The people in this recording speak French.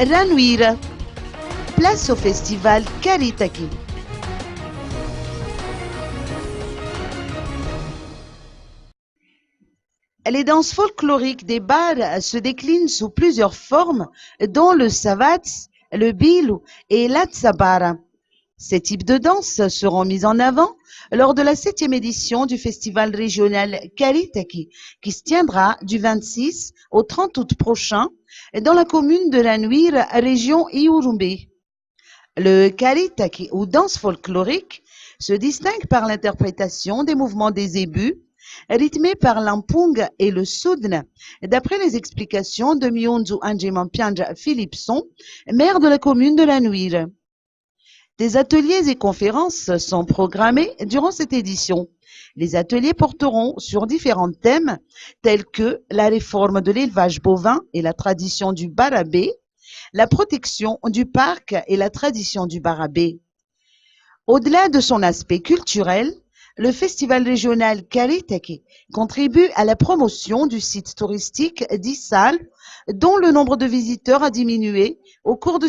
Ranouira. Place au festival Karitaki. Les danses folkloriques des bars se déclinent sous plusieurs formes, dont le savats, le bilu et l'atsabara. Ces types de danses seront mis en avant lors de la 7e édition du festival régional Karitaki, qui se tiendra du 26 au 30 août prochain dans la commune de Ranouira, région Iurumbe. Le Karitaki, ou danse folklorique, se distingue par l'interprétation des mouvements des zébus, rythmés par l'Ampung et le Soudne, d'après les explications de Myunzu Anjemampianja Philipson, maire de la commune de Ranouira. Des ateliers et conférences sont programmés durant cette édition. Les ateliers porteront sur différents thèmes tels que la réforme de l'élevage bovin et la tradition du barabé, la protection du parc et la tradition du barabé. Au-delà de son aspect culturel, le festival régional Karitaki contribue à la promotion du site touristique d'Issal, dont le nombre de visiteurs a diminué au cours de